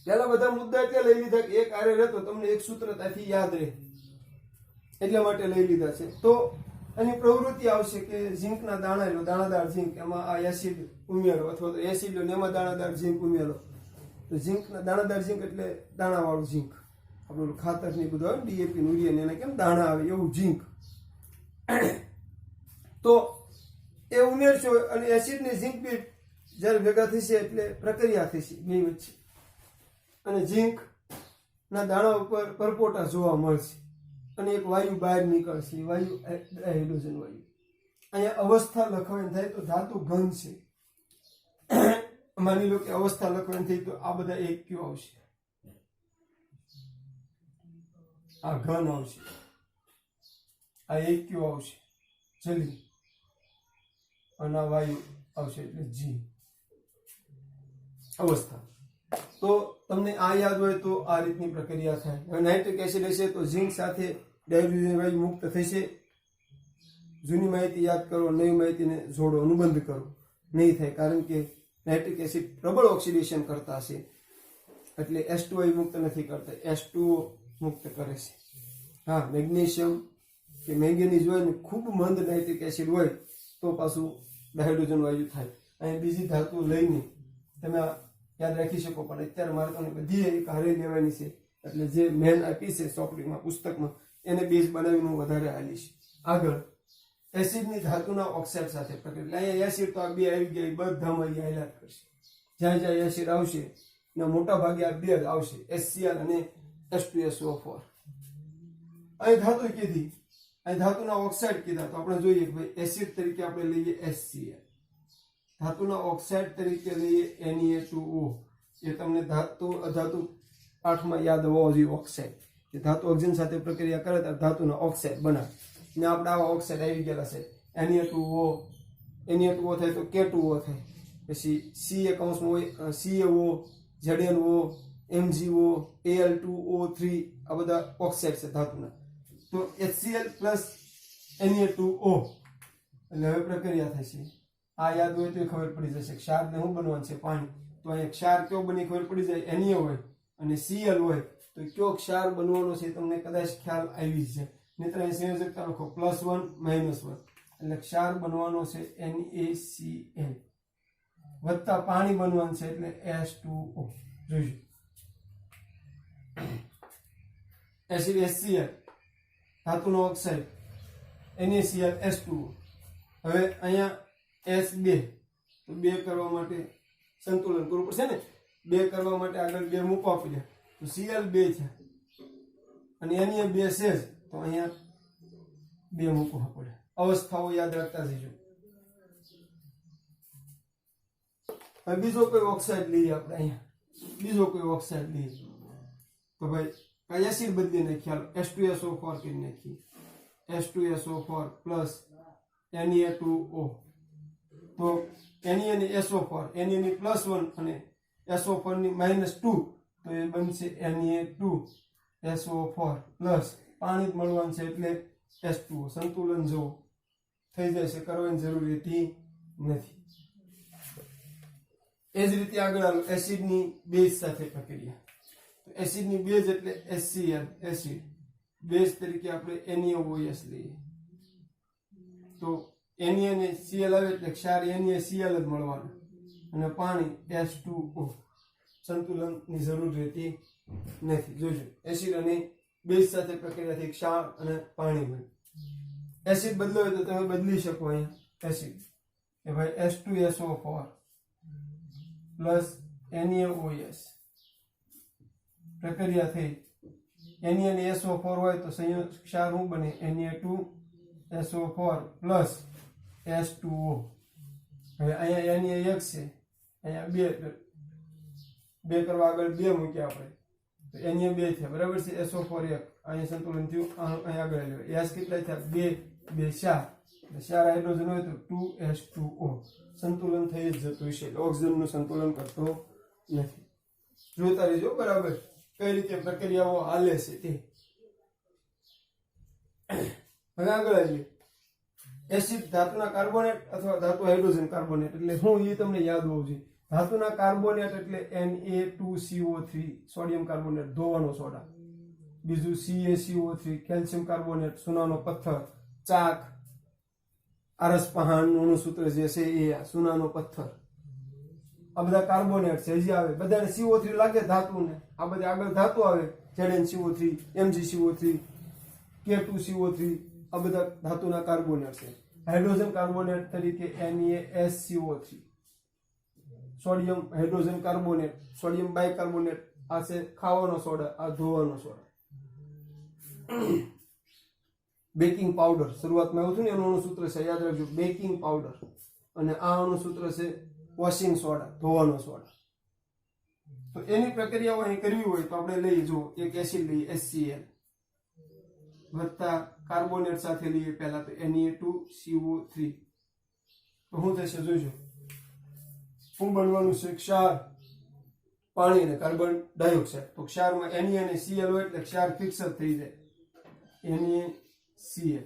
પેલા બધા મુદ્દા એટલે લઈ લીધા કે એક આરે રહેતો તમને એક સૂત્રતાથી યાદ રહે એટલા માટે લઈ લીધા છે. તો એની પ્રવૃત્તિ આવશે કે ઝીંકના દાણા લો, દાણાદાર ઝીંક, એમાં આ એસિડ ઉમેરો, અથવા તો એસિડ લો ને એમાં દાણાદાર ઝીંક ઉમેરો. તો ઝીંકના દાણાદાર ઝીંક એટલે દાણાવાળું ઝીંક, આપણું ખાતર ને બધું આવે, ડીએપી યુરિયા ને એને કેમ દાણા આવે એવું ઝીંક. તો એ ઉમેરશો અને એસિડ ને ઝીંક બી જ્યારે ભેગા થશે એટલે પ્રક્રિયા થશે બે વચ્ચે, અને ઝીંક ના દાણા ઉપર પરપોટા જોવા મળશે અને એક વાયુ બહાર નીકળશે, વાયુ હાઇડ્રોજન વાયુ. અહીંયા અવસ્થા લખવાની થાય તો ધાતુ ઘન છે. માની લો કે અવસ્થા લખવાની થઈ તો આ બધા એક ક્યુ આવશે, આ ઘન આવશે, આ એક ક્યુ આવશે જલ્દી, અને આ વાયુ આવશે એટલે જી અવસ્થા. તો તમને આ યાદ હોય તો આ રીતની પ્રક્રિયા થાય. હવે નાઇટ્રિક એસિડ હશે તો ઝીંક સાથે ડાયહાઇડ્રોજન વાયુ મુક્ત થશે. જૂની માહિતી યાદ કરો, નવી માહિતીને જોડો, અનુબંધ કરો. નહીં થાય, કારણ કે નાઇટ્રિક એસિડ પ્રબળ ઓક્સિડેશન કરતા હશે એટલે H2O મુક્ત નથી કરતા, H2O મુક્ત કરે છે. હા, મેગ્નેશિયમ કે મેંગેનીઝ હોય ને ખૂબ મંદ નાઇટ્રિક એસિડ હોય તો પાછું ડાયહાઇડ્રોજન વાયુ થાય. અહીં બીજી ધાતુ લઈને તમે યાદ રાખી શકો, પણ અત્યારે મારે તમને બધી એક હારે લેવાની છે એટલે જે મેન આપી છે ચોપડીમાં, પુસ્તકમાં, એને બેઝ બનાવીને હું વધારે હાલીશ. આગળ એસિડની ધાતુના ઓક્સાઇડ સાથે પ્રક્રિયા. અહીંયા એસિડ તો આ બે આવી ગયા, બધામાં હાઇલાઇટ કરશે. જ્યાં જ્યાં એસિડ આવશે ને મોટા ભાગે આ બે આવશે, HCl અને H2SO4. અહીં ધાતુ કીધી, અહીં ધાતુના ઓક્સાઇડ કીધા, તો આપણે જોઈએ કે ભાઈ એસિડ તરીકે આપણે લઈએ HCl, ધાતુના ઓક્સાઇડ તરીકે લઈએ Na2O. એ તમને ધાતુ પાઠમાં યાદ હોવો જોઈએ. ઓક્સાઇડ કે ધાતુ ઓક્સિજન સાથે પ્રક્રિયા કરે ત્યારે ધાતુના ઓક્સાઇડ બનાવે, ને આપણે આવા ઓક્સાઇડ આવી ગયેલા છે. Na2O થાય તો K2O થાય, પછી Ca કૌંસમાં હોય CaO, ZnO, MgO, Al2O3, આ બધા ઓક્સાઇડ છે ધાતુના. તો HCl + Na2O એટલે હવે પ્રક્રિયા થશે. આ યાદ હોય તો ખબર પડી જશે. ક્ષાર ને શું બનવાનું છે? પાણી. તો અહીંયા ક્ષાર કયો બની ખબર પડી જાય. Na હોય અને Cl હોય તો કયો ક્ષાર બનવાનો છે તમને કદાચ ખ્યાલ આવી જાય. નહીતર અહીં સંયોજકતા લખો +1 -1. એટલે ક્ષાર બનવાનો છે NaCl વત્તા પાણી બનવાનું છે એટલે H2O. જોઈશું એસિડ HCl ધાતુનો ઓક્સાઇડ NaCl H2O. હવે અહીંયા H2 તો 2 કરવા માટે સંતુલન કરવું પડશે ને, 2 કરવા માટે આગળ 2 મૂકવા પડ્યા તો Cl 2 છે અને Na 2 છે તો અહીંયા 2 મૂકવા પડે. અવસ્થાઓ યાદ રાખતા જજો. હવે બીજો કોઈ ઓક્સાઇડ લઈએ આપણે અહીંયા, બીજો કોઈ ઓક્સાઇડ લઈએ તો ભાઈ એસિડ બદલી નાખીએ, H2SO4 કરી નાખીએ. H2SO4 પ્લસ Na2O તો Na ની SO4, Na ની +1 અને SO4 ની -2 તો એ બનશે Na2SO4 પ્લસ પાણી જ મળવાનું છે એટલે H2O. સંતુલન જો થઈ જશે, કરવાની જરૂરી નથી. એ જ રીતે આગળ આલો એસિડની બેઝ સાથે પ્રક્રિયા. તો એસિડની બેઝ એટલે HCl એસિડ, બેઝ તરીકે આપણે NaOH લઈએ તો Na અને Cl આવે એટલે ક્ષાર NaCl જ મળવાનો અને પાણી H2O. સંતુલનની જરૂર રહેતી નથી. જોજો એસિડ અને બેઝ સાથે પ્રક્રિયાથી ક્ષાર અને પાણી બને. એસિડ બદલો હોય તો તમે બદલી શકો. અહીંયા એસિડ કે ભાઈ H2SO4 પ્લસ NaOH પ્રક્રિયા થઈ. Na અને SO4 હોય તો સંયોગ ક્ષાર શું બને? Na2SO4 plus H2O. હવે અહીંયા Na 1 છે, અહીંયા 2 કરવા આગળ 2 મૂક્યા આપણે તો Na 2 થયા, બરાબર છે. SO4 1 અહીંયા સંતુલન થયું, અહીંયા આગળ લેવા. S કેટલા થયા? 2 2 4 4 હાઇડ્રોજન હોય તો 2H2O. સંતુલન થઈ જ જતું હશે, ઓક્સિજનનું સંતુલન કરતો નથી. જોતા રહેજો બરાબર કઈ રીતે પ્રક્રિયાઓ હાલે છે તે. હવે આગળ આવીએ. એસિડ ધાતુના કાર્બોનેટ અથવા ધાતુ હાઇડ્રોજન કાર્બોનેટ એટલે શું એ તમને યાદ હોવું જોઈએ. ધાતુના કાર્બોનેટ એટલે Na2CO3 સોડિયમ કાર્બોનેટ ધોવાનો સોડા, બીજું CaCO3 કેલ્શિયમ કાર્બોનેટ સુનાનો પથ્થર, ચાક આરસપહાણનું સૂત્ર જે છે એ સુનાનો પથ્થર. આ બધા કાર્બોનેટ છે. હજી આવે બધાને CO3 લાગે ધાતુને, આ બધા આગળ ધાતુ આવે ZnCO3 MgCO3 K2CO3 આ બધા ધાતુના કાર્બોનેટ છે. હાઇડ્રોજન કાર્બોનેટ તરીકે NaSCO3 sodium hydrogen carbonate, sodium bicarbonate આ છે ખાવાનો સોડા, આ ધોવાનો સોડા. બેકિંગ પાવડર શરૂઆતમાં આવ્યું હતું ને એનું અણુસૂત્ર છે યાદ રાખજો, બેકિંગ પાવડર. અને આ અણુસૂત્ર છે વોશિંગ સોડા, ધોવાનો સોડા. તો એની પ્રક્રિયાઓ અહીં કરવી હોય તો આપણે લઈએ, જો એક એસિડ લઈએ HCl વત્તા કાર્બોનેટ સાથે લઈએ પહેલા તો Na2CO3 તો શું થશે જોજો. શું બનવાનું છે? ક્ષાર, પાણી અને કાર્બન ડાયોક્સાઇડ. તો ક્ષારમાં Na અને Cl હોય એટલે ક્ષાર ફિક્સ જ થઈ જાય, NaCl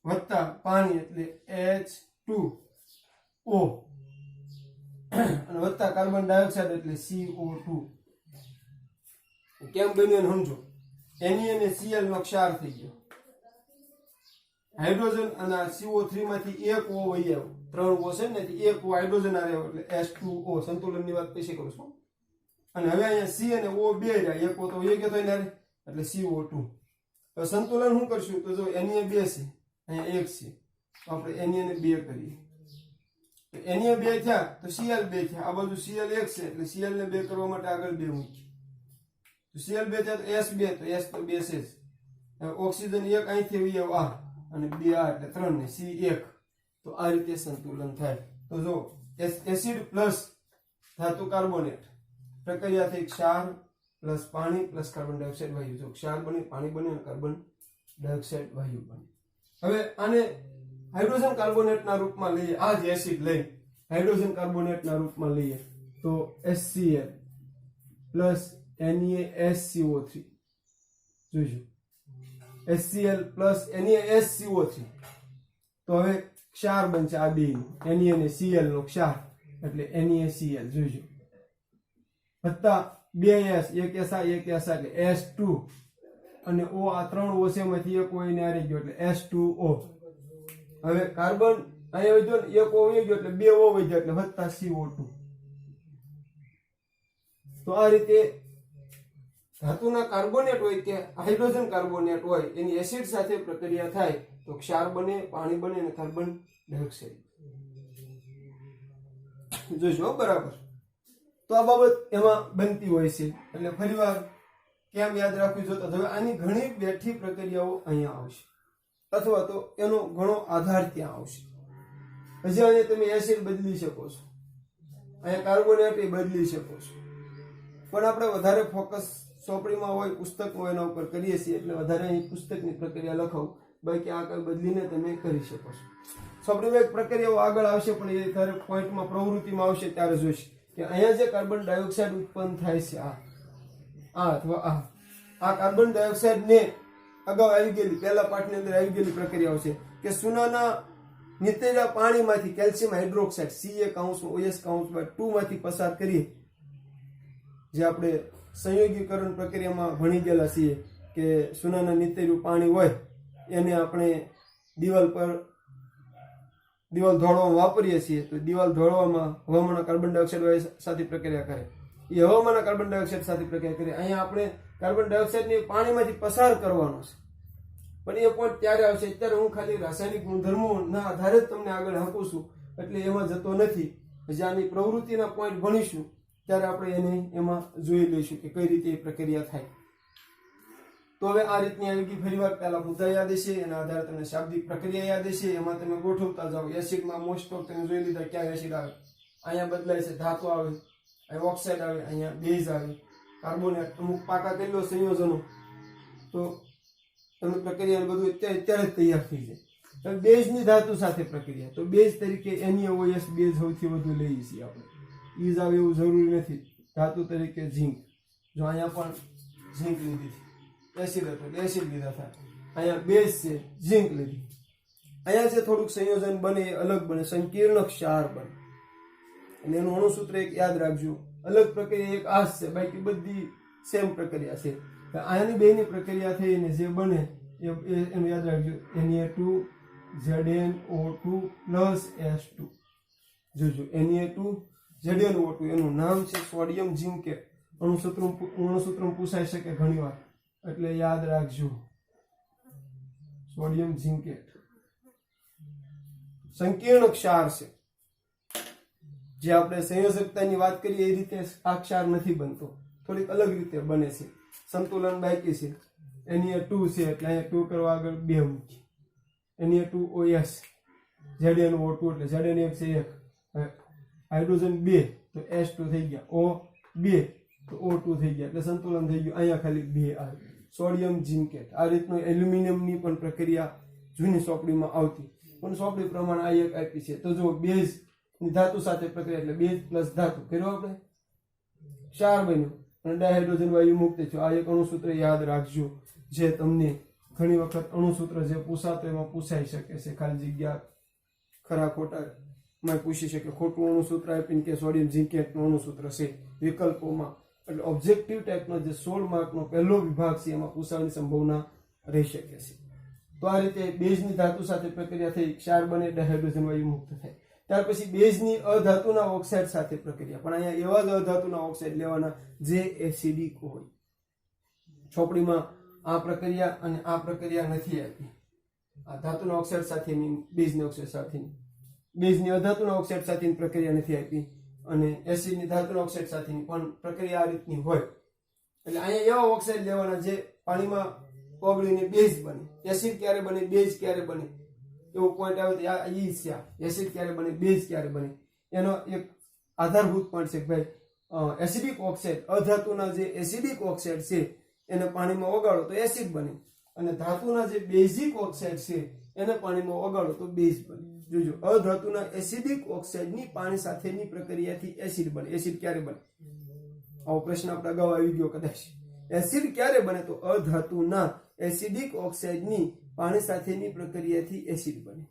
વત્તા પાણી એટલે H2O અને વત્તા કાર્બન ડાયોક્સાઇડ એટલે CO2. કેમ બન્યું સમજો. Na અને Cl નો ક્ષાર થઈ ગયો, હાઇડ્રોજન અને CO3 માંથી એક O વહી આવ્યો, 3 O છે ને એક O હાઇડ્રોજન આવ્યો એટલે H2O. સંતુલનની વાત પછી કરું છું. અને હવે અહીંયા C અને O બે રહ્યા, એક O તો એક હતો એટલે CO2. તો સંતુલન શું કરશું તો જો Na 2 છે, અહીંયા 1 છે તો આપણે Na ને 2 કરીએ તો Na 2 થયા તો Cl 2 થયા. આ બાજુ Cl 1 છે એટલે Cl ને 2 કરવા માટે આગળ 2 મૂકીએ તો Cl 2 થયા તો S 2 તો S તો 2 છે જ. ઓક્સિજન 1 અહીંથી આવ્યો આ અને 2 આ એટલે 3 ને C 1. તો આ રીતે સંતુલન થાય. તો જો એસિડ પ્લસ ધાતુ કાર્બોનેટ પ્રક્રિયા થઈ ક્ષાર પ્લસ પાણી પ્લસ કાર્બન ડાયોક્સાઇડ વાયુ. જો ક્ષાર બને, પાણી બને અને કાર્બન ડાયોક્સાઇડ વાયુ બને. હવે આને હાઇડ્રોજન કાર્બોનેટના રૂપમાં લઈએ, આ જ એસિડ લઈ હાઇડ્રોજન કાર્બોનેટના રૂપમાં લઈએ તો HCl પ્લસ NaSCO3 જોઈશું. HCl પ્લસ NaSCO3 તો હવે ક્ષાર બનશે આ બે Na અને Cl નો ક્ષાર એટલે NaCl જોઈશું. વત્તા 2S, એક S એટલે S2 અને O, આ 3 O છે એમાંથી એક O એને હારી ગયો એટલે H2O હવે કાર્બન અહીંયા વધ્યો ને એક ઓ વહી ગયો એટલે બે ઓ વધ્યા એટલે વત્તા CO2. તો આ રીતે ધાતુના કાર્બોનેટ હોય કે હાઇડ્રોજન કાર્બોનેટ હોય એની એસિડ સાથે પ્રક્રિયા થાય તો ક્ષાર બને, પાણી બને અને કાર્બન ડાયોક્સાઇડ. જોજો બરાબર. તો આ બાબત એમાં બનતી હોય છે. એટલે ફરીવાર કેમ યાદ રાખવું જોતા હવે આની ઘણી બેઠી પ્રક્રિયાઓ અહીંયા આવશે અથવા તો એનો ઘણો આધાર ત્યાં આવશે. હજી અહીંયા તમે એસિડ બદલી શકો છો, અહીંયા કાર્બોનેટ બદલી શકો છો, પણ આપણે વધારે ફોકસ ચોપડીમાં હોય, પુસ્તકમાં એના ઉપર કરીએ છીએ એટલે વધારે અહીં પુસ્તકની પ્રક્રિયા લખાવું. બાકી આ કઈ બદલીને તમે કરી શકો છો. ચોપડીમાં એક પ્રક્રિયાઓ આગળ આવશે પણ એ ત્યારે પોઈન્ટમાં પ્રવૃત્તિમાં આવશે ત્યારે જોઈશે કે અહીંયા જે કાર્બન ડાયોક્સાઇડ ઉત્પન્ન થાય છે આ અથવા આ કાર્બન ડાયોક્સાઇડ ને અગાઉ આવી ગયેલી પહેલા પાઠની અંદર આવી ગયેલી પ્રક્રિયાઓ છે કે સુનાના નિતેજા પાણીમાંથી કેલ્શિયમ હાઇડ્રોક્સાઇડ Ca(OS)2 માંથી પસાર કરીએ, જે આપણે સંયોગીકરણ પ્રક્રિયામાં ભણી ગયેલા છીએ કે સુનાના નિતેજું પાણી હોય એને આપણે દિવાલ ધોળવામાં વાપરીએ છીએ. તો દિવાલ ધોળવામાં હવામાનના કાર્બન ડાયોક્સાઇડ સાથે પ્રક્રિયા કરે, એ હવામાનના કાર્બન ડાયોક્સાઇડ સાથે પ્રક્રિયા કરે. અહીંયા આપણે કાર્બન ડાયોક્સાઇડને પાણીમાંથી પસાર કરવાનો છે, પણ એ પોઈન્ટ ત્યારે આવશે. અત્યારે હું ખાલી રાસાયણિક ગુણધર્મોના આધારે જ તમને આગળ આપું છું એટલે એમાં જતો નથી. હજી આની પ્રવૃત્તિના પોઈન્ટ ભણીશું ત્યારે આપણે એને એમાં જોઈ લઈશું કે કઈ રીતે એ પ્રક્રિયા થાય. તો હવે આ રીતની આવી ગઈ. ફરી વાર પહેલા મુદ્દા યાદ હશે, એના આધારે તમને શાબ્દિક પ્રક્રિયા યાદ હશે, એમાં તમે ગોઠવતા જાઓ. એસિડમાં મોસ્ટ ઓફ તમે જોઈ લીધા ક્યાં એસિડ આવે, અહીંયા બદલાય છે, ધાતુ આવે, અહીંયા ઓક્સાઇડ આવે, અહીંયા બેઝ આવે, કાર્બોનેટ, અમુક પાકા કરેલો સંયોજનો. તો તમે પ્રક્રિયા બધું અત્યારે જ તૈયાર થઈ જાય. બેઝની ધાતુ સાથે પ્રક્રિયા, તો બેઝ તરીકે NaOH બેઝ સૌથી વધુ લઈએ છીએ આપણે. ઈઝ આવે એવું જરૂરી નથી. ધાતુ તરીકે ઝીંક, જો અહીંયા પણ ઝીંક લીધી, એસિડ હતો એટલે એસિડ લીધા થાય. અહીંયા બેઝ છે, ઝીંક લીધી. અહીંયા જે થોડુંક સંયોજન બને એ અલગ બને, સંકીર્ણ ક્ષાર બને. અને એનું અણુસૂત્ર એક યાદ રાખજો. અલગ પ્રક્રિયા એક આ છે, બાકી બધી સેમ પ્રક્રિયા છે. આની બેની પ્રક્રિયા થઈને જે બને એનું યાદ રાખજો, Na2ZnO2 +S2. જોજો Na2ZnO2 એનું નામ છે સોડિયમ ઝિંકેટ. અણુસૂત્ર પૂછાઈ શકે ઘણી વાર એટલે યાદ રાખજો, સોડિયમ ઝિંકેટ. સંકીર્ણ ક્ષાર છે. જે આપણે સંયોજકતાની વાત કરીએ એ રીતે આ ક્ષાર નથી બનતો, થોડીક અલગ રીતે બને છે. સંતુલન બાકી છે. Na2 છે એટલે અહીંયા 2 કરવા આગળ 2 મૂકી, Na2OS, ZnO2 એટલે Zn એક છે 1, હાઇડ્રોજન 2 તો S2 થઈ ગયા, O2 તો O2 થઈ ગયા એટલે સંતુલન થઈ ગયું. અહીંયા ખાલી 2 આવે, સોડિયમ ઝિંકેટ. આ રીતનું એલ્યુમિનિયમની પણ પ્રક્રિયા જૂની સોપડીમાં આવતી, પણ સોપડી પ્રમાણે આ એક આપી છે. તો જો બેઝ ધાતુ સાથે પ્રક્રિયા એટલે બેઝ પ્લસ ધાતુ કર્યો આપણે, ક્ષાર બન્યો અને ડાયહાઇડ્રોજન વાયુ મુક્ત થયો. આ એક અણુસૂત્ર યાદ રાખજો, જે તમને ઘણી વખત અણુસૂત્ર જે પૂછાતો એમાં પૂછાઈ શકે છે. ખાલી જગ્યા ખરા ખોટા માં પૂછી શકે. ખોટું અણુસૂત્ર આપીને કે સોડિયમ ઝિંકેટનું અણુસૂત્ર છે વિકલ્પોમાં, એટલે ઓબ્જેક્ટિવ ટાઈપનો જે 16 માર્કનો પહેલો વિભાગ છે એમાં પૂછવાની સંભાવના રહી શકે છે. તો આ રીતે બેઝની ધાતુ સાથે પ્રક્રિયા થઈ, ક્ષાર બને, ડાયહાઇડ્રોજન વાયુ મુક્ત થાય. ત્યાર પછી બેઝની અધાતુના ઓક્સાઇડ સાથે પ્રક્રિયા, પણ અહીંયા એવા જ અધાતુના ઓક્સાઇડ લેવાના જે એસિડિક હોય. ચોપડીમાં આ પ્રક્રિયા અને આ પ્રક્રિયા નથી આપી. આ ધાતુના ઓક્સાઇડ સાથેની બેઝની ઓક્સાઇડ સાથેની, બેઝની અધાતુના ઓક્સાઇડ સાથેની પ્રક્રિયા નથી આપી, અને એસિડની ધાતુના ઓક્સાઇડ સાથેની પણ પ્રક્રિયા આ રીતની હોય. એટલે અહીંયા એવા ઓક્સાઇડ લેવાના જે પાણીમાં ઓગળીને બેઝ બને. એસિડ ક્યારે બને, બેઝ ક્યારે બને, એવો પોઈન્ટ આવે તો આ ઈ છે. એસિડ ક્યારે બને, બેઝ ક્યારે બને, એનો એક આધારભૂત પોઈન્ટ છે કે ભાઈ એસિડિક ઓક્સાઇડ, અધાતુના જે એસિડિક ઓક્સાઇડ છે એને પાણીમાં ઓગાળો તો એસિડ બને, અને ધાતુના જે બેઝિક ઓક્સાઇડ છે એને પાણીમાં ઓગાળો તો બેઝ બને. જોજો, અધાતુના એસિડિક ઓક્સાઇડની પાણી સાથેની પ્રક્રિયાથી એસિડ બને. એસિડ ક્યારે બને, આવો પ્રશ્ન આપણે અગાઉ આવી ગયો કદાચ. એસિડ ક્યારે બને તો અધાતુના એસિડિક ઓક્સાઇડની પાણી સાથેની પ્રક્રિયાથી એસિડ બને.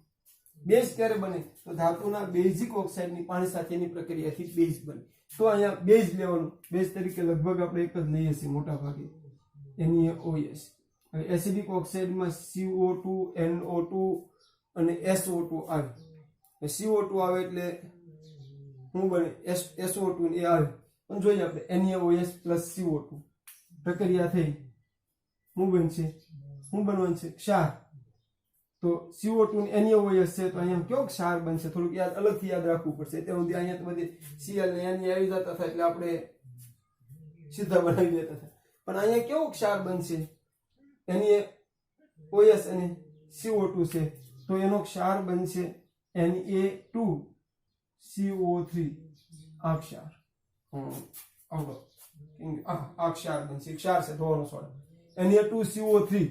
બેઝ ક્યારે બને તો ધાતુના બેઝિક ઓક્સાઇડની પાણી સાથેની પ્રક્રિયાથી બેઝ બને. તો અહીંયા બેઝ લેવાનું, બેઝ તરીકે લગભગ આપણે એક જ લઈએ છીએ મોટા ભાગે, NaOH. હવે એસિડિક ઓક્સાઇડમાં CO2, NO2, અને SO2 આવે. CO2 આવે એટલે શું બને? SO2 ને એ આવે. પણ જોઈએ આપણે NaOH પ્લસ CO2 પ્રક્રિયા થઈ, શું બનશે? શું બનવાનું છે? ક્ષાર. તો CO2 ને NaOH છે તો અહીંયા કેવો ક્ષાર બનશે? થોડુંક અલગથી યાદ રાખવું પડશે. ત્યાં સુધી અહીંયા તો બધી Cl ને Na આવી જતા હતા એટલે આપણે સીધા બનાવી દેતા હતા. પણ અહીંયા કેવો ક્ષાર બનશે? NaOH અને CO2 છે તો એનો ક્ષાર બનશે Na2CO3. આ ક્ષાર આ ક્ષાર બનશે. ક્ષાર છે ધોવાનો સોડા. Na2CO3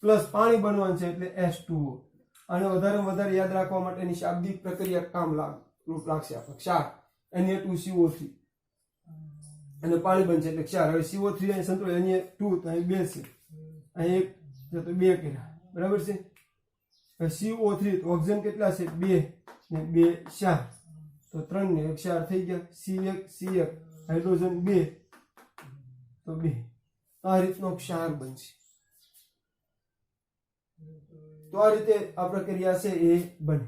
પ્લસ પાણી બનવાનું છે એટલે H2O. અને વધારે યાદ રાખવા માટેની શાબ્દિક પ્રક્રિયા કામ લાગશે આપણે. ક્ષાર Na2CO3 અને પાણી બનશે એટલે ક્ષાર. હવે CO3 અહીં સંતુલિત, Na2 તો અહીં 2 છે, અહીં 1 તો 2 કર્યા, બરાબર છે. CO3 તો ઓક્સિજન કેટલા છે? 2 ને 2 ક્ષાર, તો 3 ને 1 ક્ષાર થઈ ગયા. C1 હાઇડ્રોજન 2 તો 2. આ રીતનો ક્ષાર બનશે. તો આ રીતે આ પ્રક્રિયા છે એ બને.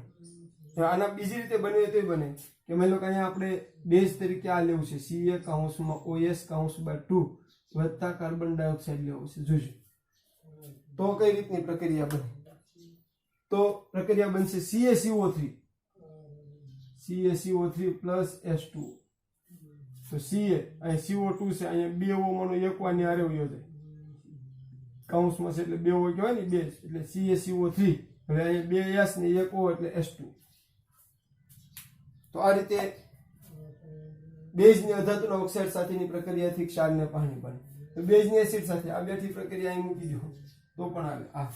આના બીજી રીતે બને તો બને કે મેં લોકો અહીંયા આપણે બેઝ તરીકે આ લેવું છે Ca(OH)(2) વત્તા કાર્બન ડાયોક્સાઇડ લેવું છે. જોજો તો કઈ રીતની પ્રક્રિયા બને. તો પ્રક્રિયા બનશે CaCO3 પ્લસ H2O. તો Ca અહીં CO2 છે, અહીંયા 2 O માનો 1 વાની હારે વયો જાય, કૌંસમાં છે એટલે 2 O કહેવાય ને, 2 એટલે CaCO3. હવે અહીંયા 2 S ને 1 O એટલે H2. તો આ રીતે બેઝની અધાતુના ઓક્સાઇડ સાથેની પ્રક્રિયાથી ક્ષાર ને પાણી બને. તો બેઝની એસિડ સાથે આ બેથી પ્રક્રિયા અહીં મૂકી દો તો પણ આવે. આ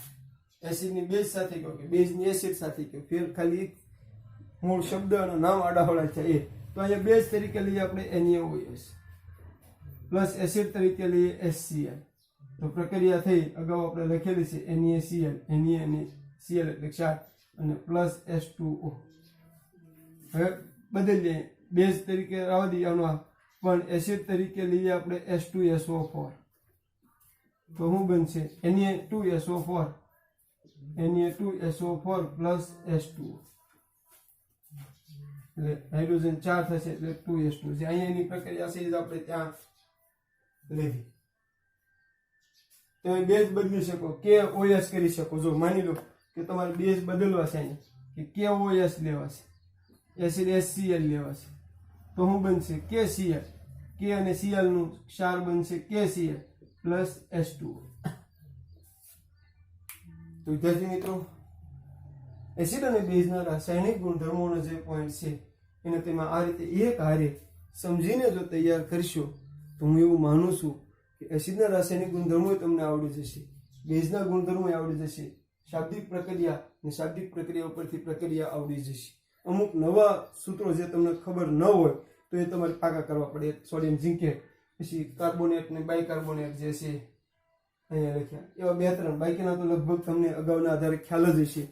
એસિડની બેઝ સાથે કહો કે બેઝની એસિડ સાથે કહો, ફેર ખાલી મૂળ શબ્દ અને નામ આડાહોળા છે એ. તો અહીંયા બેઝ તરીકે લઈએ આપણે NaOH પ્લસ એસિડ તરીકે લઈએ HCl. તો પ્રક્રિયા થઈ, અગાઉ આપણે લખેલી છે NaCl, Na અને Cl એટલે ક્ષાર, અને પ્લસ H2O. હવે બદલીએ, બેઝ તરીકે આવવા દઈએ આનો, પણ એસિડ તરીકે લઈએ આપણે H2SO4. તો શું બનશે? Na2SO4 પ્લસ H2O એટલે હાઇડ્રોજન 4 થશે એટલે 2S2. જે અહીંયાની પ્રક્રિયા છે આપણે ત્યાં લેવી. તમે બેઝ બદલી શકો, KOH કરી શકો. જો માની લો કે તમારે બેઝ બદલવા છે અહીંયા કે KOH લેવા છે, એસિડ HCl લેવા છે, તો શું બનશે? KCl. K અને Cl નું ક્ષાર બનશે KCl પ્લસ H2O. તો વિદ્યાર્થી મિત્રો, એસિડ અને બેઝના રાસાયણિક ગુણધર્મોનો જે પોઈન્ટ છે એને તેમાં આ રીતે એક હારે સમજીને જો તૈયાર કરશો તો હું એવું માનું છું કે એસિડના રાસાયણિક ગુણધર્મો તમને આવડી જશે, બેઝના ગુણધર્મો આવડી જશે, શાબ્દિક પ્રક્રિયા અને શાબ્દિક પ્રક્રિયા ઉપરથી પ્રક્રિયા આવડી જશે. અમુક નવા સૂત્રો જે તમને ખબર ન હોય તો એ તમારે પાકા કરવા પડે. સોડિયમ ઝિંકેટ, પછી કાર્બોનેટ ને બાયકાર્બોનેટ જે છે અહીંયા લખ્યા, એવા 2-3 બાકીના તો લગભગ તમને અગાઉના આધારે ખ્યાલ જ હશે.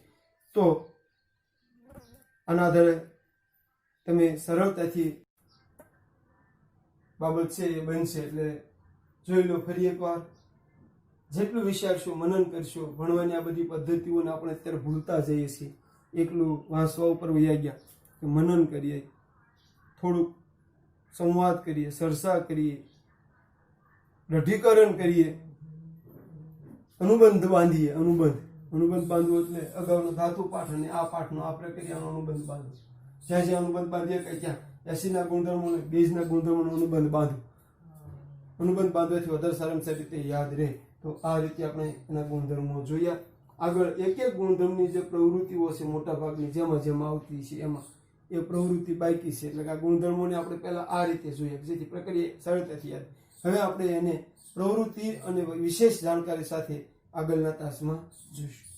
તો આના આધારે તમે સરળતાથી બાબત છે એ બનશે. એટલે જોઈ લો ફરી એકવાર. જેટલું વિચારશો, મનન કરશો, ભણવાની આ બધી પદ્ધતિઓને આપણે અત્યારે ભૂલતા જઈએ છીએ. એકલું વાંચવા ઉપર વયા ગયા કે મનન કરીએ, થોડુંક સંવાદ કરીએ, ચર્ચા કરીએ, દઢીકરણ કરીએ, અનુબંધ બાંધીએ. અનુબંધ બાંધવો એટલે અગાઉનો ધાતુ પાઠ અને આ પાઠનો આ પ્રક્રિયાનો અનુબંધ બાંધવો. જ્યાં જ્યાં અનુબંધ બાંધીએ કે ત્યાં એસિડના ગુણધર્મો અને બેઝના ગુણધર્મોનો અનુબંધ બાંધવો. અનુબંધ બાંધવાથી વધારે સારામાં સારી રીતે યાદ રહે. તો આ રીતે આપણે એના ગુણધર્મો જોયા. આગળ એક એક ગુણધર્મની જે પ્રવૃત્તિઓ છે મોટા ભાગની જેમાં આવતી છે એમાં એ પ્રવૃત્તિ બાકી છે. એટલે કે આ ગુણધર્મોને આપણે પહેલા આ રીતે જોઈએ જેથી પ્રક્રિયા સરળતાથી યાદ. હવે આપણે એને પ્રવૃત્તિ અને વિશેષ જાણકારી સાથે આગળના તાસમાં જોઈશું.